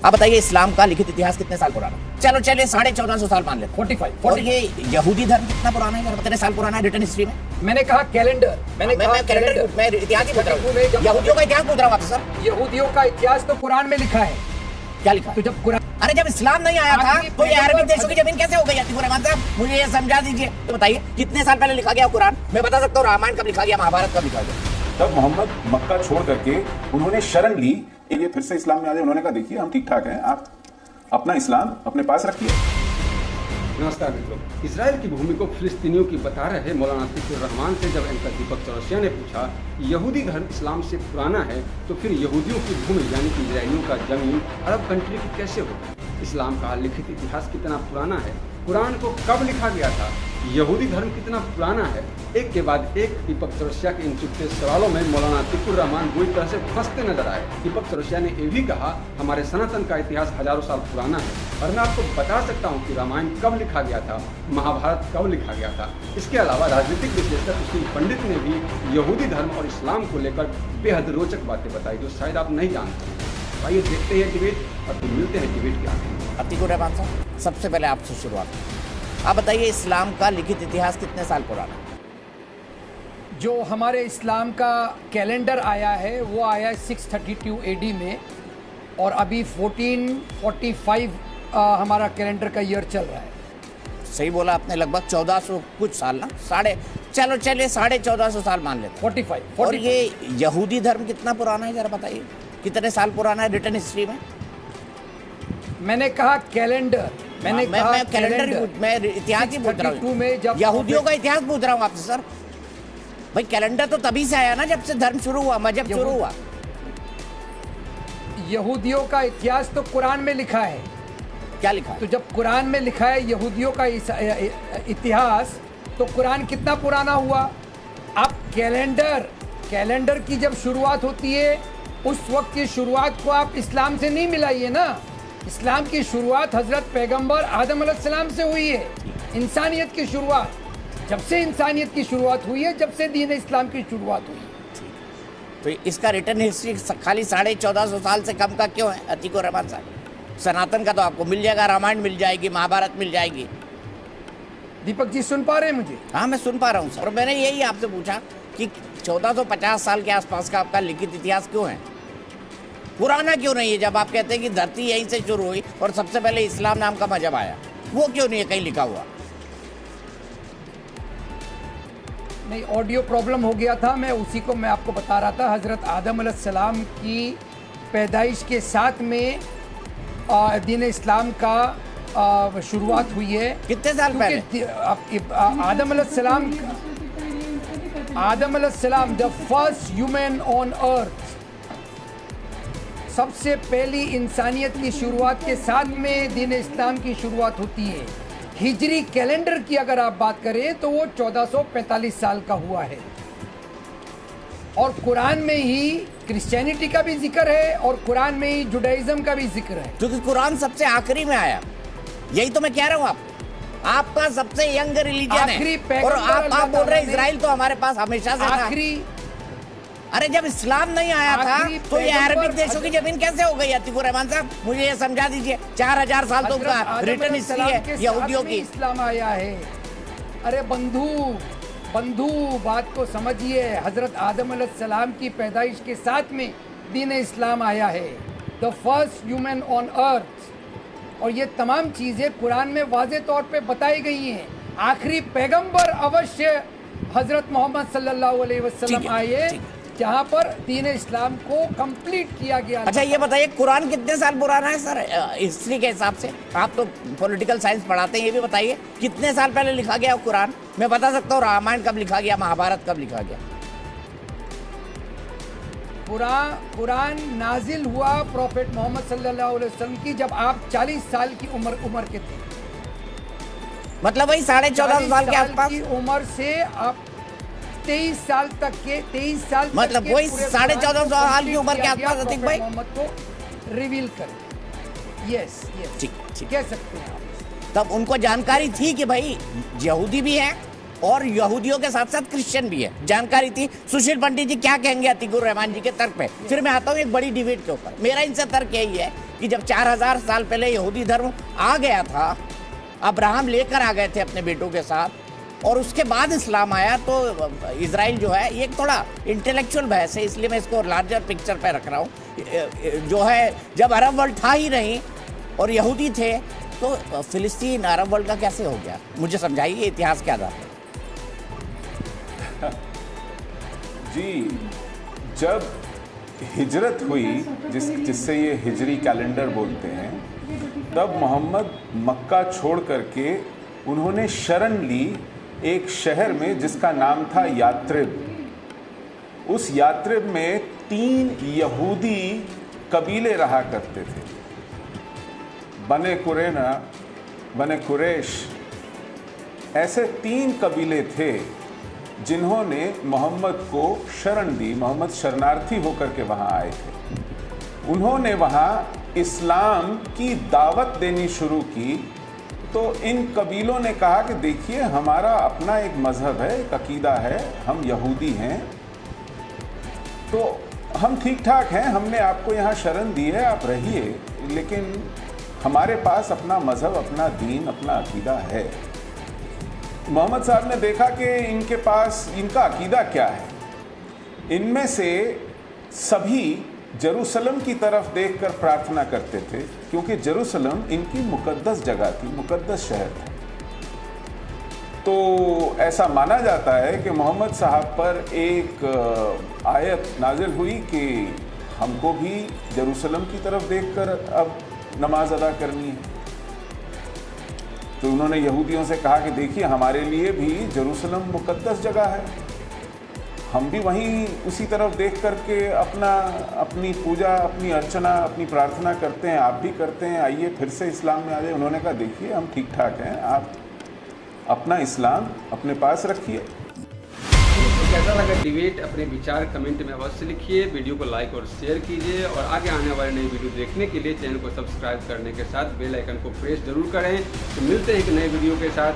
आप बताइए इस्लाम का लिखित इतिहास कितने साल पुराना? चलो चलिए 1450 साल मान लेते 45 और ये यहूदी धर्म कितना पुराना है? कितने साल पुराना है रिटर्न हिस्ट्री में? मैंने कहा कैलेंडर, मैं कैलेंडर, मैं इतिहास ही पूछ रहा हूँ। यहूदियों का इतिहास पूछ रहा हूँ आपसे सर। यहूदियों का इतिहास तो कुरान में लिखा है। क्या लिखा? तो जब कुरान, अरे जब इस्लाम नहीं आया था तो ये अरबिक देशों की जमीन कैसे हो गई? अतीकुर रहमान साहब मुझे ये समझा दीजिए। तो बताइए कितने साल पहले लिखा गया कुरान? मैं बता सकता हूँ रामायण कब लिखा गया, महाभारत कब लिखा गया। तब मोहम्मद मक्का छोड़ करके उन्होंने शरण ली, ये फिर से इस्लाम में आ गए। उन्होंने कहा देखिए हम ठीक ठाक हैं, आप अपना इस्लाम अपने पास रखिए। नमस्कार मित्रों, इजराइल की भूमि को फिलिस्तीनियों की बता रहे मौलाना अतीकुर रहमान से जब एंकर दीपक चौरसिया ने पूछा यहूदी धर्म इस्लाम से पुराना है तो फिर यहूदियों की भूमि यानी कि इजराइलियों का जमीन अरब कंट्री की कैसे होगी? इस्लाम का लिखित इतिहास कितना पुराना है? कुरान को कब लिखा गया था? यहूदी धर्म कितना पुराना है? एक के बाद एक दीपक चौरसिया के इन चुटके सवालों में मौलाना अतीकुर रहमान बुरी तरह से फंसते नजर आए। दीपक चौरसिया ने यह भी कहा हमारे सनातन का इतिहास हजारों साल पुराना है और मैं आपको बता सकता हूँ कि रामायण कब लिखा गया था, महाभारत कब लिखा गया था। इसके अलावा राजनीतिक विश्लेषक मुस्लिम पंडित ने भी यहूदी धर्म और इस्लाम को लेकर बेहद रोचक बातें बताई जो शायद आप नहीं जानते। आइए देखते हैं डिबेट और फिर मिलते हैं डिबेट के आखिर में। अतीकुर रहमान साहब सबसे पहले आपसे शुरुआत, आप बताइए इस्लाम का लिखित इतिहास कितने साल पुराना? जो हमारे इस्लाम का कैलेंडर आया है वो आया है 632 AD में और अभी 1445 हमारा कैलेंडर का ईयर चल रहा है। सही बोला आपने, लगभग 1400 कुछ साल ना, चलिए 1450 साल मान लेते हैं। 45 और ये यहूदी धर्म कितना पुराना है जरा बताइए, कितने साल पुराना है रिटर्न हिस्ट्री में? मैंने कहा कैलेंडर, मैंने कहा कैलेंडर, मैं इतिहास ही पूछ रहा 632 में हूँ, जब यहूदियों का इतिहास पूछ रहा हूँ आपसे सर। भाई कैलेंडर तो तभी से आया ना जब से धर्म शुरू हुआ, मजहब शुरू हुआ। यहूदियों का इतिहास तो कुरान में लिखा है। क्या लिखा है? तो जब कुरान में लिखा है यहूदियों का इतिहास तो कुरान कितना पुराना हुआ? अब कैलेंडर की जब शुरुआत होती है उस वक्त की शुरुआत को आप इस्लाम से नहीं मिलाइए ना। इस्लाम की शुरुआत हजरत पैगंबर आदम अलैहिस्सलाम से हुई है। इंसानियत की शुरुआत, जब से इंसानियत की शुरुआत हुई है, जब से दीन इस्लाम की शुरुआत हुई है। तो इसका रिटर्न हिस्ट्री खाली 1450 साल से कम का क्यों है अतीकुर रहमान साहब? सनातन का तो आपको मिल जाएगा, रामायण मिल जाएगी, महाभारत मिल जाएगी। दीपक जी सुन पा रहे हैं मुझे? हाँ मैं सुन पा रहा हूँ सर। और मैंने यही आपसे पूछा कि 1450 साल के आसपास का आपका लिखित इतिहास क्यों है, पुराना क्यों नहीं है? जब आप कहते हैं कि धरती यहीं से शुरू हुई और सबसे पहले इस्लाम नाम का मजहब आया, वो क्यों नहीं है कहीं लिखा हुआ? नहीं, ऑडियो प्रॉब्लम हो गया था, मैं उसी को मैं आपको बता रहा था। हजरत आदम अलैहिस्सलाम की पैदाइश के साथ में दीन इस्लाम का शुरुआत हुई है। कितने साल पहले? आदम अलैहिस्सलाम the first human on earth, सबसे पहली इंसानियत की शुरुआत के साथ में दीन इस्लाम की शुरुआत होती है। हिजरी कैलेंडर की अगर आप बात करें तो वो 1445 साल का हुआ है और कुरान में ही क्रिश्चियनिटी का भी जिक्र है और कुरान में ही जुडाइज्म का भी जिक्र है। क्योंकि कुरान सबसे आखिरी में आया, यही तो मैं कह रहा हूँ आपका सबसे यंग रिलीजन है। और आप बोल रहे हैं इजराइल तो हमारे पास हमेशा से आखिरी। अरे जब इस्लाम नहीं आया था तो ये अरबिक देशों की जमीन कैसे हो गई अतीकुर रहमान साहब? मुझे ये समझा दीजिए। 4000 साल तो उनका रिटर्न हिस्ट्री है यहूदियों की। इस्लाम आया है। अरे बंधु बात को समझिए। हजरत आदम अलैहिस्सलाम की पैदाइश के साथ में दीन इस्लाम आया है, the first human on earth. और ये तमाम चीजें कुरान में वाज़े तौर पे बताई गई हैं। आखिरी पैगंबर अवश्य हजरत मोहम्मद सल्लल्लाहु अलैहि वसल्लम आए जहाँ पर दीन इस्लाम को कंप्लीट किया गया। अच्छा ये बताइए कुरान कितने साल पुराना है सर हिस्ट्री के हिसाब से? आप तो पॉलिटिकल साइंस पढ़ाते हैं, ये भी बताइए कितने साल पहले लिखा गया कुरान? मैं बता सकता हूँ रामायण कब लिखा गया, महाभारत कब लिखा गया। कुरान नाजिल हुआ प्रॉफेट मोहम्मद सल्लल्लाहु अलैहि वसल्लम की जब आप 40 साल की उम्र के थे। मतलब वही 1450 साल के आसपास की उम्र से आप 23 साल तक के 23 साल मतलब वही 1450 साल की उम्र के आसपास अतीक भाई मोहम्मद को रिवील कर। यस ठीक कह सकते हैं आप। तब उनको जानकारी थी कि भाई यहूदी भी है और यहूदियों के साथ साथ क्रिश्चियन भी है, जानकारी थी। सुशील पंडित जी क्या कहेंगे अतीकुर रहमान जी के तर्क पे? फिर मैं आता हूँ एक बड़ी डिबेट के ऊपर। मेरा इनसे तर्क यही है कि जब 4000 साल पहले यहूदी धर्म आ गया था, अब्राहम लेकर आ गए थे अपने बेटों के साथ, और उसके बाद इस्लाम आया, तो इजराइल जो है, ये एक थोड़ा इंटेलेक्चुअल बहस है, इसलिए मैं इसको लार्जर पिक्चर पे रख रहा हूँ। जो है, जब अरब वर्ल्ड था ही नहीं और यहूदी थे, तो फिलिस्तीन अरब वर्ल्ड का कैसे हो गया? मुझे समझाइए, इतिहास क्या था? जी, जब हिजरत हुई, जिससे ये हिजरी कैलेंडर बोलते हैं, तब मोहम्मद मक्का छोड़ करके उन्होंने शरण ली एक शहर में जिसका नाम था यात्रिब। उस यात्रिब में 3 यहूदी कबीले रहा करते थे, बने कुरैना, बने कुरैश, ऐसे 3 कबीले थे जिन्होंने मोहम्मद को शरण दी। मोहम्मद शरणार्थी होकर के वहाँ आए थे। उन्होंने वहाँ इस्लाम की दावत देनी शुरू की, तो इन कबीलों ने कहा कि देखिए, हमारा अपना एक मज़हब है, एक अकीदा है, हम यहूदी हैं, तो हम ठीक ठाक हैं, हमने आपको यहाँ शरण दी है, आप रहिए, लेकिन हमारे पास अपना मज़हब, अपना दीन, अपना अकीदा है। मोहम्मद साहब ने देखा कि इनके पास इनका अकीदा क्या है। इनमें से सभी जेरूसलम की तरफ देखकर प्रार्थना करते थे, क्योंकि जेरूसलम इनकी मुकद्दस जगह थी, मुकद्दस शहर था। तो ऐसा माना जाता है कि मोहम्मद साहब पर एक आयत नाजिल हुई कि हमको भी जेरूसलम की तरफ देखकर अब नमाज अदा करनी है। तो उन्होंने यहूदियों से कहा कि देखिए, हमारे लिए भी जेरूसलम मुकद्दस जगह है, हम भी वहीं उसी तरफ देख करके अपनी पूजा, अपनी अर्चना, अपनी प्रार्थना करते हैं, आप भी करते हैं, आइए फिर से इस्लाम में आ जाए। उन्होंने कहा देखिए, हम ठीक ठाक हैं, आप अपना इस्लाम अपने पास रखिए। तो कैसा लगा डिबेट? अपने विचार कमेंट में अवश्य लिखिए, वीडियो को लाइक और शेयर कीजिए, और आगे आने वाले नई वीडियो देखने के लिए चैनल को सब्सक्राइब करने के साथ बेल आइकन को प्रेस जरूर करें। तो मिलते हैं एक नए वीडियो के साथ।